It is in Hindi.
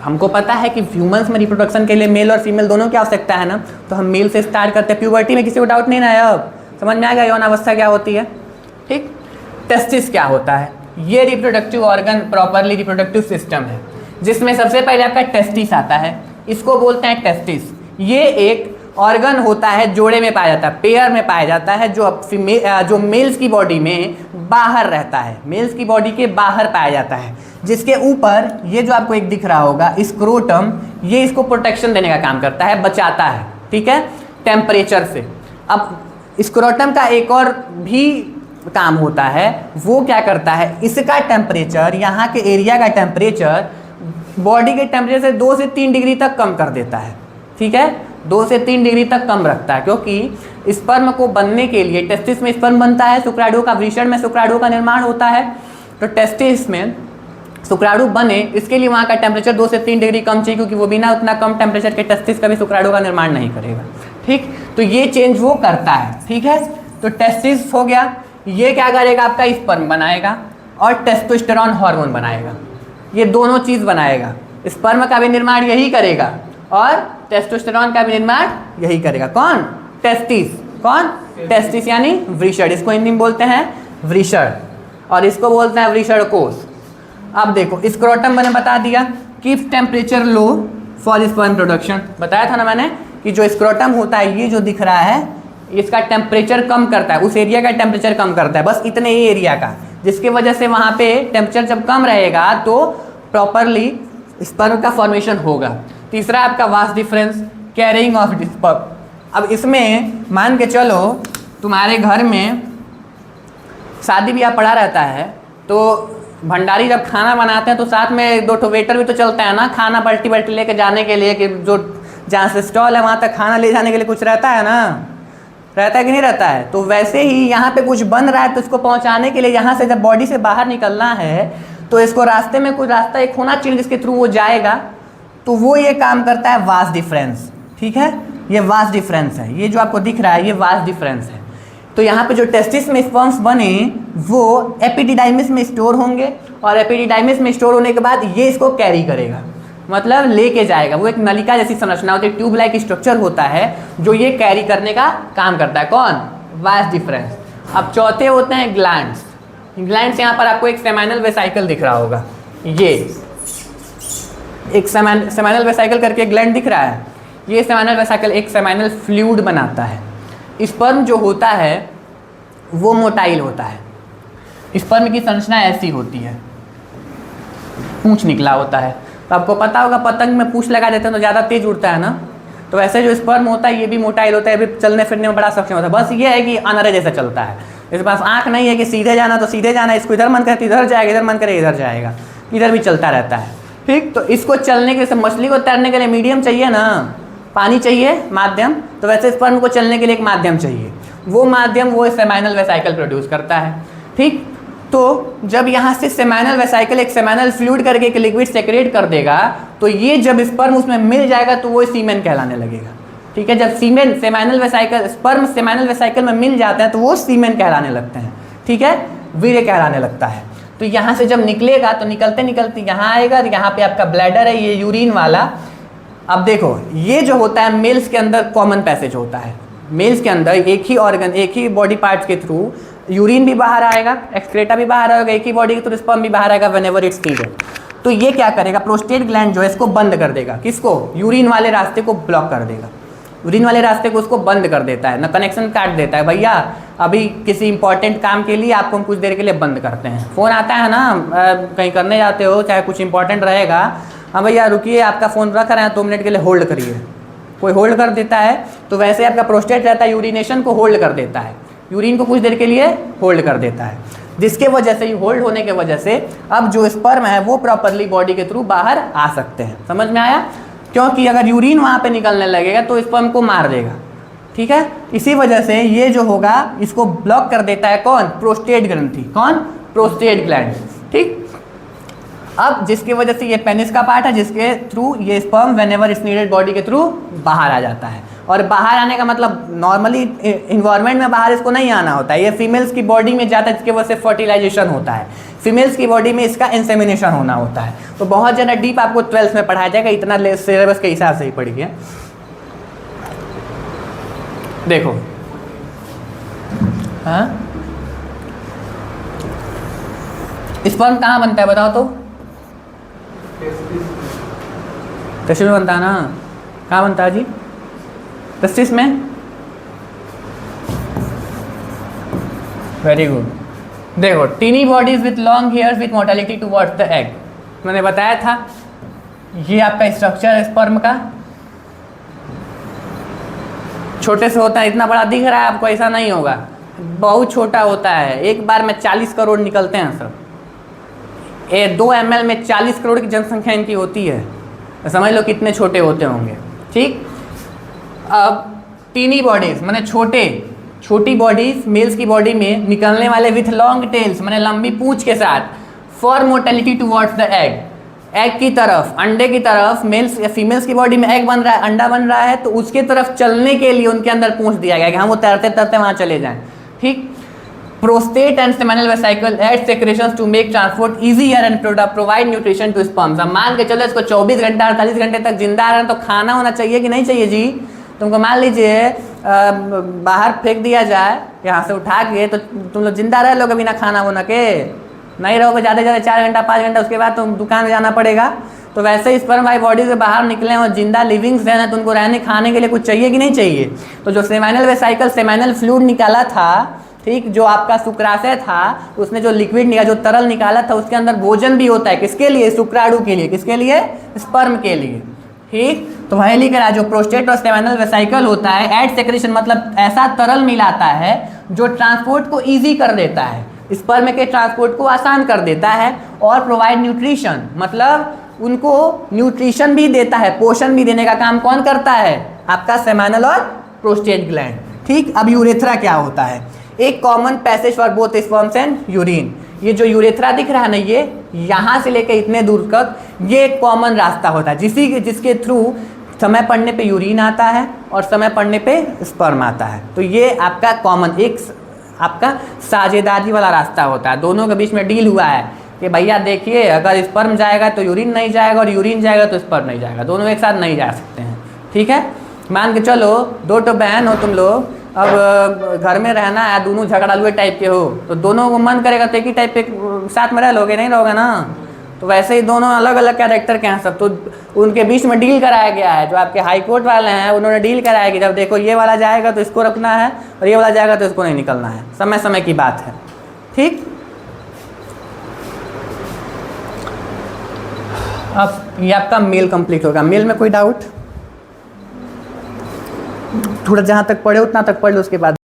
हमको पता है कि ह्यूमंस में रिप्रोडक्शन के लिए मेल और फीमेल दोनों की आवश्यकता है ना, तो हम मेल से स्टार्ट करते हैं। प्यूबर्टी में किसी को डाउट नहीं ना है, अब समझ में आ गया यौन अवस्था क्या होती है। ठीक, टेस्टिस क्या होता है? ये reproductive organ, properly reproductive system है, जिसमें सबसे पहले आपका टेस्टिस आता है। इसको बोलते हैं टेस्टिस। ये एक ऑर्गन होता है, जोड़े में पाया जाता है, पेयर में पाया जाता है, जो मेल्स की बॉडी में बाहर रहता है, मेल्स की बॉडी के बाहर पाया जाता है, जिसके ऊपर ये जो आपको एक दिख रहा होगा स्क्रोटम, ये इसको प्रोटेक्शन देने का काम करता है, बचाता है, ठीक है, टेम्परेचर से। अब स्क्रोटम का एक और भी काम होता है, वो क्या करता है, इसका टेम्परेचर, यहाँ के एरिया का टेम्परेचर बॉडी के टेम्परेचर से 2 से 3 डिग्री तक कम कर देता है। ठीक है, 2 से 3 डिग्री तक कम रखता है, क्योंकि स्पर्म को बनने के लिए टेस्टिस में स्पर्म बनता है, शुक्राणु का वृषण में शुक्राणु का निर्माण होता है। तो टेस्टिस में शुक्राणु बने, इसके लिए वहाँ का टेम्परेचर 2 से 3 डिग्री कम चाहिए, क्योंकि वो बिना उतना कम टेम्परेचर के टेस्टिस का भी शुक्राणु का निर्माण नहीं करेगा। ठीक, तो ये चेंज वो करता है। ठीक है, तो टेस्टिस हो गया, ये क्या करेगा, आपका स्पर्म बनाएगा और टेस्टोस्टेरॉन हार्मोन बनाएगा, ये दोनों चीज़ बनाएगा। स्पर्म का भी निर्माण यही करेगा और टेस्टोस्टेरॉन का भी निर्माण यही करेगा। कौन? टेस्टिस। कौन? टेस्टिस यानी वृषण, इसको हिंदी में बोलते हैं वृषण और इसको बोलते हैं वृषण कोश। अब देखो, स्क्रोटम मैंने बता दिया, keep temperature low for sperm production, बताया था ना मैंने कि जो स्क्रोटम होता है, ये जो दिख रहा है, इसका टेम्परेचर कम करता है, उस एरिया का टेम्परेचर कम करता है, बस इतने ही एरिया का, जिसकी वजह से वहाँ पे टेम्परेचर जब कम रहेगा तो प्रॉपरली स्पर्म का फॉर्मेशन होगा। तीसरा आपका vas deferens, carrying of sperm. अब इसमें मान के चलो तुम्हारे घर में शादी ब्याह पड़ा रहता है, तो भंडारी जब खाना बनाते हैं तो साथ में 2 वेटर भी तो चलता है ना, खाना बल्टी बल्टी लेके जाने के लिए, कि जो जहाँ से स्टॉल है वहाँ तक खाना ले जाने के लिए कुछ रहता है ना, रहता है कि नहीं रहता है। तो वैसे ही यहाँ पे कुछ बन रहा है, तो इसको पहुँचाने के लिए यहाँ से जब बॉडी से बाहर निकलना है, तो इसको रास्ते में कोई रास्ता एक होना चाहिए जिसके थ्रू वो जाएगा, तो वो ये काम करता है वास डिफरेंस। ठीक है, ये वास डिफरेंस है, ये जो आपको दिख रहा है ये वास डिफरेंस है। तो यहाँ पे जो टेस्टिस में स्पर्म्स बने वो एपिडिडाइमिस में स्टोर होंगे, और एपिडिडाइमिस में स्टोर होने के बाद ये इसको कैरी करेगा, मतलब लेके जाएगा। वो एक नलिका जैसी संरचना होती है, ट्यूब लाइक स्ट्रक्चर होता है, जो ये कैरी करने का काम करता है। कौन? Vas deferens. अब चौथे होते हैं ग्लैंड्स। ग्लैंड्स यहाँ पर आपको एक सेमाइनल वेसाइकल दिख रहा होगा, ये एक सेमाइनल वेसाइकल करके ग्लैंड दिख रहा है। ये सेमाइनल वेसाइकल एक सेमाइनल फ्लूइड बनाता है। स्पर्म जो होता है वो मोटाइल होता है, स्पर्म की संरचना ऐसी होती है, पूंछ निकला होता है। तो आपको पता होगा पतंग में पूंछ लगा देते हैं तो ज़्यादा तेज उड़ता है ना, तो वैसे जो स्पर्म होता है ये भी मोटाइल होता है, ये भी चलने फिरने में बड़ा सक्षम होता है। बस ये है कि अनरे जैसा चलता है, इसके पास आँख नहीं है कि सीधे जाना तो सीधे जाना, इसको इधर मन करे तो इधर जाएगा, इधर मन करे इधर जाएगा, इधर भी चलता रहता है। ठीक, तो इसको चलने के लिए, मछली को तैरने के लिए मीडियम चाहिए ना, पानी चाहिए, माध्यम, तो वैसे स्पर्म को चलने के लिए एक माध्यम चाहिए, वो माध्यम वो सेमाइनल वेसाइकल प्रोड्यूस करता है। ठीक, तो जब यहाँ से सेमाइनल वेसाइकल एक सेमाइनल फ्लूइड करके एक लिक्विड सेक्रेट कर देगा, तो ये जब स्पर्म उसमें मिल जाएगा तो वो सीमेन कहलाने लगेगा। ठीक है, जब semen seminal vesicle sperm seminal vesicle में मिल जाता है तो वो सीमेन कहलाने लगते हैं। ठीक है, वीर्य कहलाने लगता है। तो यहाँ से जब निकलेगा तो निकलते निकलते यहाँ आएगा, तो यहाँ पे आपका ब्लैडर है, ये यूरिन वाला। अब देखो, ये जो होता है मेल्स के अंदर कॉमन पैसेज होता है, मेल्स के अंदर एक ही ऑर्गन, एक ही बॉडी पार्ट्स के थ्रू यूरिन भी बाहर आएगा, एक्सक्रेटा भी बाहर आएगा, एक ही बॉडी के थ्रू स्पर्म भी बाहर आएगा व्हेनेवर इट्स नीडेड। तो ये क्या करेगा, प्रोस्टेट ग्लैंड जो है इसको बंद कर देगा, किसको? यूरिन वाले रास्ते को ब्लॉक कर देगा, यूरिन वाले रास्ते को उसको बंद कर देता है ना, कनेक्शन काट देता है। भैया अभी किसी इंपॉर्टेंट काम के लिए आपको हम कुछ देर के लिए बंद करते हैं, फ़ोन आता है ना, कहीं करने जाते हो, चाहे कुछ इंपॉर्टेंट रहेगा, हाँ भैया रुकिए आपका फ़ोन रख रहे हैं 2 मिनट के लिए होल्ड करिए, कोई होल्ड कर देता है। तो वैसे आपका प्रोस्टेट रहता है यूरिनेशन को होल्ड कर देता है, यूरिन को कुछ देर के लिए होल्ड कर देता है, जिसके वजह से होल्ड होने के वजह से अब जो स्पर्म है वो प्रॉपरली बॉडी के थ्रू बाहर आ सकते हैं। समझ में आया? क्योंकि अगर यूरिन वहाँ पे निकलने लगेगा तो स्पर्म को मार देगा। ठीक है, इसी वजह से ये जो होगा इसको ब्लॉक कर देता है कौन? प्रोस्टेट ग्रंथि। कौन? Prostate gland. ठीक, अब जिसकी वजह से ये पेनिस का पार्ट है, जिसके थ्रू ये sperm whenever it's needed body के थ्रू बाहर आ जाता है। और बाहर आने का मतलब नॉर्मली इन्वायरमेंट में बाहर इसको नहीं आना होता है, ये फीमेल्स की बॉडी में जाता है, जिसकी वजह से फर्टिलाइजेशन होता है। फीमेल्स की बॉडी में इसका इंसेमिनेशन होना होता है। तो बहुत ज़्यादा डीप आपको 12th में पढ़ाया जाएगा, इतना सिलेबस के हिसाब से ही पढ़िए। देखो हाँ, स्पर्म कहाँ बनता है बताओ तो? टेस्टिस में बनता है ना? कहाँ बनता है जी? टेस्टिस में। Very good. देखो, tiny bodies with long hairs with motility towards the egg, मैंने बताया था ये आपका स्ट्रक्चर है स्पर्म का। छोटे से होता है, इतना बड़ा दिख रहा है आपको, ऐसा नहीं होगा, बहुत छोटा होता है। एक बार में 40 करोड़ निकलते हैं सब। 2 ml में 40 करोड़ की जनसंख्या इनकी होती है, तो समझ लो कितने छोटे होते होंगे। ठीक, अब टीनी बॉडीज माने छोटी बॉडीज मेल्स की बॉडी में निकलने वाले विथ लॉन्ग टेल्स माने लंबी पूंछ के साथ, for mortality towards the egg, egg की तरफ, अंडे की तरफ। मेल्स या फीमेल्स की बॉडी में एग बन रहा है, अंडा बन रहा है, तो उसके तरफ चलने के लिए उनके अंदर पूंछ दिया गया कि हम वो तैरते तैरते वहाँ चले जाएं। ठीक, prostate and seminal vesicle add secretions to make transport easier and provide nutrition to sperms. अब मान के चलो इसको 24 घंटा 48 घंटे तक जिंदा रहना, तो खाना होना चाहिए कि नहीं चाहिए जी? तुमको मान लीजिए बाहर फेंक दिया जाए यहाँ से उठा के, तो तुम लोग जिंदा रह लोगे बिना खाना वाना के? नहीं रहोगे, ज़्यादा से ज़्यादा 4 घंटा 5 घंटा, उसके बाद तुम दुकान में जाना पड़ेगा। तो वैसे ही स्पर्म वाली बॉडी से बाहर निकले और जिंदा लिविंग्स है ना, तो उनको रहने खाने के लिए कुछ चाहिए कि नहीं चाहिए? तो जो सेमिनल वेसिकल सेमिनल फ्लूइड निकाला था, ठीक, जो आपका शुक्राशय था, उसने जो लिक्विड निकाला, जो तरल निकाला था, उसके अंदर भोजन भी होता है। किसके लिए? शुक्राणु के लिए। किसके लिए? स्पर्म के लिए। ठीक, तो वही लिख रहा है जो प्रोस्टेट और सेमिनल वेसिकल होता है, एड सेक्रेशन मतलब ऐसा तरल मिलाता है जो ट्रांसपोर्ट को इजी कर देता है, स्पर्म के ट्रांसपोर्ट को आसान कर देता है, और प्रोवाइड न्यूट्रिशन मतलब उनको न्यूट्रिशन भी देता है, पोषण भी देने का काम कौन करता है? आपका सेमिनल और प्रोस्टेट ग्लैंड। ठीक, अब यूरेथ्रा क्या होता है? एक common passage for both sperms and urine. ये जो यूरेथ्रा दिख रहा है ना, ये यहाँ से लेकर इतने दूर तक ये एक कॉमन रास्ता होता है जिसके थ्रू समय पड़ने पे यूरिन आता है और समय पड़ने पे स्पर्म आता है। तो ये आपका कॉमन एक आपका साझेदारी वाला रास्ता होता है, दोनों के बीच में डील हुआ है कि भैया देखिए, अगर स्पर्म जाएगा तो यूरिन नहीं जाएगा, और यूरिन जाएगा तो स्पर्म नहीं जाएगा, दोनों एक साथ नहीं जा सकते हैं। ठीक है, मान के चलो 2 बहन हो तुम लोग, अब घर में रहना है, दोनों झगड़ालुए टाइप के हो, तो दोनों को मन करेगा तो एक ही टाइप के साथ में रह लोगे, नहीं रहोगे ना? तो वैसे ही दोनों अलग अलग कैरेक्टर के हैं सब, तो उनके बीच में डील कराया गया है। जो आपके हाई कोर्ट वाले हैं उन्होंने डील कराया कि जब देखो ये वाला जाएगा तो इसको रखना है, और ये वाला जाएगा तो इसको नहीं निकलना है, समय समय की बात है। ठीक, अब ये आपका मेल कंप्लीट होगा। मेल में कोई डाउट? थोड़ा जहाँ तक पढ़े उतना तक पढ़ लो, उसके बाद